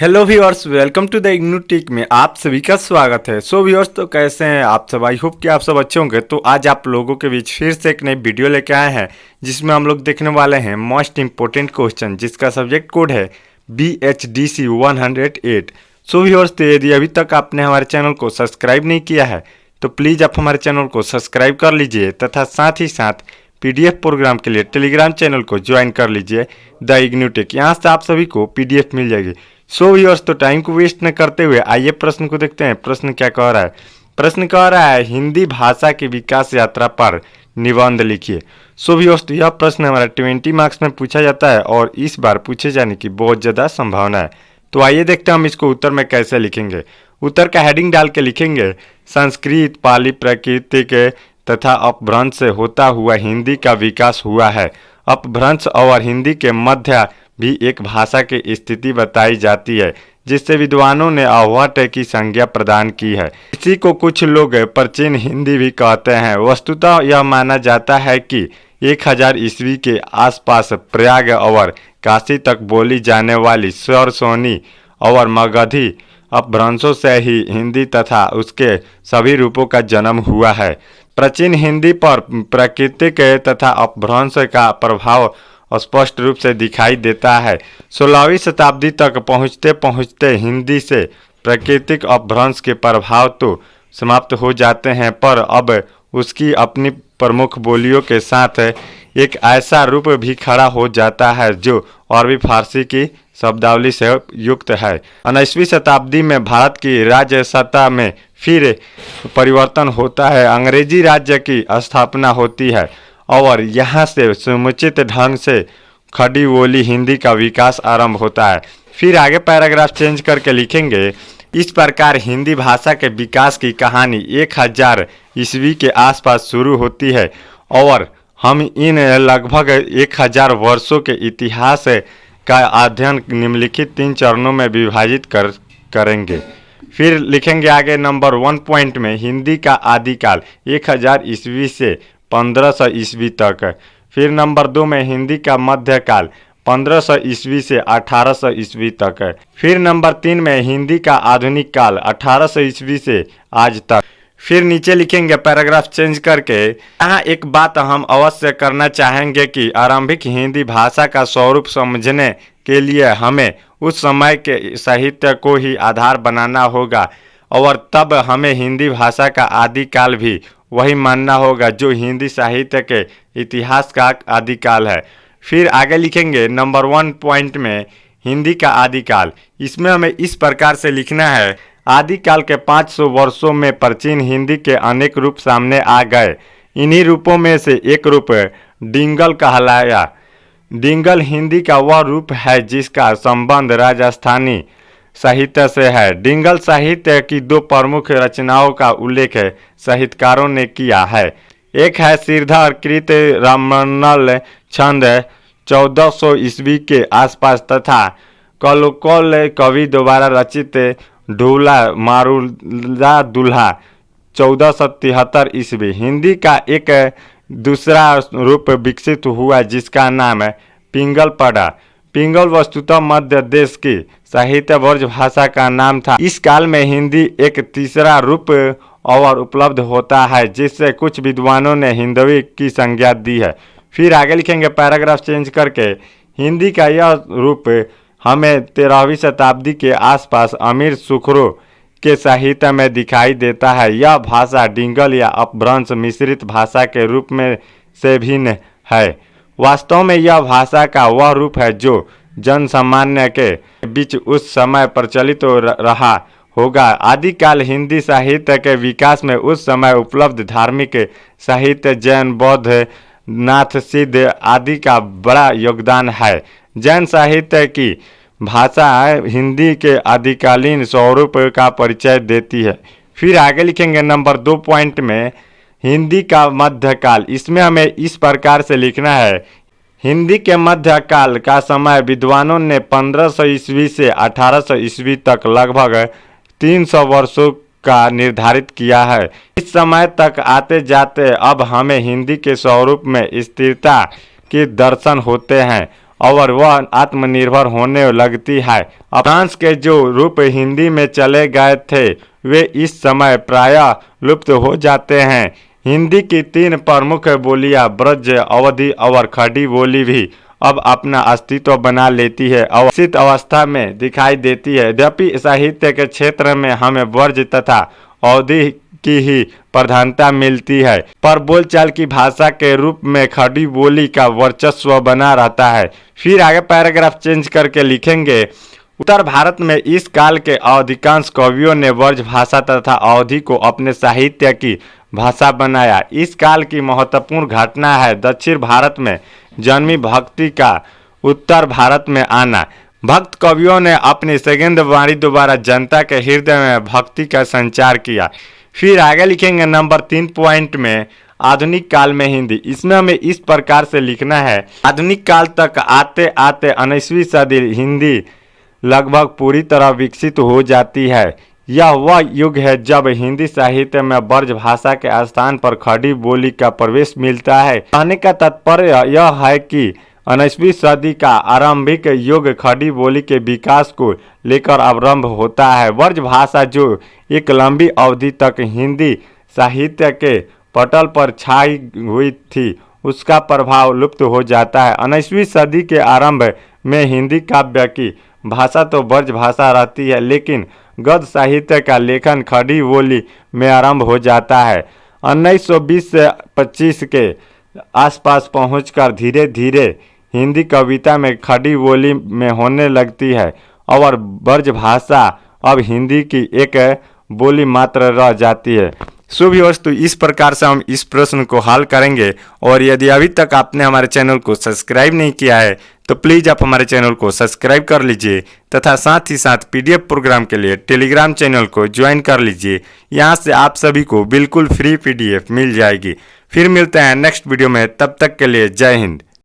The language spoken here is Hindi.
Hello viewers, welcome to the IGNOU tech में आप सभी का स्वागत है। व्यूअर्स, तो कैसे हैं आप सब? आई होप कि आप सब अच्छे होंगे। तो आज आप लोगों के बीच फिर से एक नई वीडियो लेके आए हैं जिसमें हम लोग देखने वाले हैं मोस्ट इम्पोर्टेंट क्वेश्चन जिसका सब्जेक्ट कोड है BHDC 108। व्यूअर्स, तो यदि अभी तक आपने हमारे चैनल को सब्सक्राइब नहीं किया है तो प्लीज़ आप हमारे चैनल को सब्सक्राइब कर लीजिए तथा साथ ही साथ PDF प्रोग्राम के लिए टेलीग्राम चैनल को ज्वाइन कर लीजिए द इग्नू टेक। यहाँ से आप सभी को PDF मिल जाएगी। व्यूअर्स, तो टाइम को वेस्ट न करते हुए आइए प्रश्न को देखते हैं। प्रश्न क्या कह रहा है? प्रश्न कह रहा है हिंदी भाषा की विकास यात्रा पर निबंध लिखिए। व्यूअर्स, तो यह प्रश्न हमारा 20 मार्क्स में पूछा जाता है और इस बार पूछे जाने की बहुत ज़्यादा संभावना है। तो आइए देखते हैं हम इसको उत्तर में कैसे लिखेंगे। उत्तर का हेडिंग डाल के लिखेंगे संस्कृत, पाली, प्राकृतिक तथा अपभ्रंश से होता हुआ हिंदी का विकास हुआ है। अपभ्रंश और हिंदी के मध्य भी एक भाषा की स्थिति बताई जाती है जिससे विद्वानों ने अव्वट की संज्ञा प्रदान की है। इसी को कुछ लोग प्राचीन हिंदी भी कहते हैं। वस्तुतः यह माना जाता है कि 1000 ईस्वी के आसपास प्रयाग और काशी तक बोली जाने वाली स्वर सोनी और मगधी अपभ्रंशों से ही हिंदी तथा उसके सभी रूपों का जन्म हुआ है। प्राचीन हिंदी पर प्राकृतिक तथा अपभ्रंश का प्रभाव स्पष्ट रूप से दिखाई देता है। 16वीं शताब्दी तक पहुँचते पहुँचते हिंदी से प्राकृतिक अपभ्रंश के प्रभाव तो समाप्त हो जाते हैं, पर अब उसकी अपनी प्रमुख बोलियों के साथ एक ऐसा रूप भी खड़ा हो जाता है जो अरबी फारसी की शब्दावली से युक्त है। 19वीं शताब्दी में भारत की राज्य सत्ता में फिर परिवर्तन होता है। अंग्रेजी राज्य की स्थापना होती है और यहाँ से समुचित ढंग से खड़ी बोली हिंदी का विकास आरंभ होता है। फिर आगे पैराग्राफ चेंज करके लिखेंगे इस प्रकार हिंदी भाषा के विकास की कहानी 1000 ईस्वी के आसपास शुरू होती है और हम इन लगभग 1000 वर्षों के इतिहास का अध्ययन निम्नलिखित 3 चरणों में विभाजित करेंगे। फिर लिखेंगे आगे नंबर 1 पॉइंट में हिंदी का आदिकाल 1000 ईस्वी से 1500 ईस्वी तक। फिर नंबर 2 में हिंदी का मध्यकाल 1500 ईस्वी से 1800 ईस्वी तक। फिर नंबर 3 में हिंदी का आधुनिक काल 1800 ईस्वी से आज तक। फिर नीचे लिखेंगे पैराग्राफ चेंज करके यहाँ एक बात हम अवश्य करना चाहेंगे कि आरंभिक हिंदी भाषा का स्वरूप समझने के लिए हमें उस समय के साहित्य को ही आधार बनाना होगा और तब हमें हिंदी भाषा का आदिकाल भी वही मानना होगा जो हिंदी साहित्य के इतिहास का आदिकाल है। फिर आगे लिखेंगे नंबर 1 पॉइंट में हिंदी का आदिकाल। इसमें हमें इस प्रकार से लिखना है आदिकाल के 500 वर्षों में प्राचीन हिंदी के अनेक रूप सामने आ गए। इन्हीं रूपों में से एक रूप डिंगल कहलाया। डिंगल हिंदी का वह रूप है जिसका संबंध राजस्थानी साहित्य से है। डिंगल साहित्य की 2 प्रमुख रचनाओं का उल्लेख साहित्यकारों ने किया है। एक है सिरधर कृत रामनल छंद 1400 ईस्वी के आसपास तथा कलोकल कवि द्वारा रचित ढूला मारुला दुल्हा 1473 ईस्वी। हिंदी का एक दूसरा रूप विकसित हुआ जिसका नाम पिंगल पड़ा। पिंगल वस्तुतः मध्य देश की साहित्य ब्रज भाषा का नाम था। इस काल में हिंदी एक तीसरा रूप और उपलब्ध होता है जिससे कुछ विद्वानों ने हिंदवी की संज्ञा दी है। फिर आगे लिखेंगे पैराग्राफ चेंज करके हिंदी का यह रूप हमें 13वीं शताब्दी के आसपास अमीर सुखरो के साहित्य में दिखाई देता है। यह भाषा डिंगल या अपभ्रंश मिश्रित भाषा के रूप में से भिन्न है। वास्तव में यह भाषा का वह रूप है जो जन सामान्य के बीच उस समय प्रचलित रहा होगा। आदिकाल हिंदी साहित्य के विकास में उस समय उपलब्ध धार्मिक साहित्य जैन, बौद्ध, नाथ, सिद्ध आदि का बड़ा योगदान है। जैन साहित्य की भाषा हिंदी के आदिकालीन स्वरूप का परिचय देती है। फिर आगे लिखेंगे नंबर 2 पॉइंट में हिंदी का मध्यकाल। इसमें हमें इस प्रकार से लिखना है हिंदी के मध्यकाल का समय विद्वानों ने 1500 ईस्वी से 1800 ईस्वी तक लगभग 300 वर्षों का निर्धारित किया है। इस समय तक आते जाते अब हमें हिंदी के स्वरूप में स्थिरता के दर्शन होते हैं और वह आत्मनिर्भर होने लगती है। फ्रांस के जो रूप हिंदी में चले गए थे वे इस समय प्रायः लुप्त हो जाते हैं। हिंदी की 3 प्रमुख बोलियां ब्रज, अवधी और खड़ी बोली भी अब अपना अस्तित्व बना लेती है और विकसित अवस्था में दिखाई देती है। यद्यपि साहित्य के क्षेत्र में हमें ब्रज तथा अवधी की ही प्रधानता मिलती है, पर बोलचाल की भाषा के रूप में खड़ी बोली का वर्चस्व बना रहता है। फिर आगे पैराग्राफ चेंज करके लिखेंगे, उत्तर भारत में इस काल के अधिकांश कवियों ने ब्रज भाषा तथा अवधी को अपने साहित्य की भाषा बनाया। इस काल की महत्वपूर्ण घटना है दक्षिण भारत में जन्मी भक्ति का उत्तर भारत में आना। भक्त कवियों ने अपनी सौगंध वाणी द्वारा जनता के हृदय में भक्ति का संचार किया। फिर आगे लिखेंगे नंबर 3 पॉइंट में आधुनिक काल में हिंदी। इसमें हमें इस प्रकार से लिखना है, आधुनिक काल तक आते आते 19वीं सदी हिंदी लगभग पूरी तरह विकसित हो जाती है। यह वह युग है जब हिंदी साहित्य में ब्रज भाषा के स्थान पर खड़ी बोली का प्रवेश मिलता है। कहने का तात्पर्य यह है कि 19वीं सदी का आरंभिक युग खड़ी बोली के विकास को लेकर आरंभ होता है। ब्रज भाषा जो एक लंबी अवधि तक हिंदी साहित्य के पटल पर छाई हुई थी, उसका प्रभाव लुप्त हो जाता है। 19वीं सदी के आरंभ में हिंदी काव्य की भाषा तो ब्रज भाषा रहती है, लेकिन गद्य साहित्य का लेखन खड़ी बोली में आरंभ हो जाता है। 1920 से 25 के आसपास पहुंचकर धीरे धीरे हिंदी कविता में खड़ी बोली में होने लगती है और ब्रज भाषा अब हिंदी की एक बोली मात्र रह जाती है। सो व्यूअर्स, तो इस प्रकार से हम इस प्रश्न को हल करेंगे। और यदि अभी तक आपने हमारे चैनल को सब्सक्राइब नहीं किया है तो प्लीज़ आप हमारे चैनल को सब्सक्राइब कर लीजिए तथा साथ ही साथ पीडीएफ प्रोग्राम के लिए टेलीग्राम चैनल को ज्वाइन कर लीजिए। यहाँ से आप सभी को बिल्कुल फ्री पीडीएफ मिल जाएगी। फिर मिलते हैं नेक्स्ट वीडियो में, तब तक के लिए जय हिंद।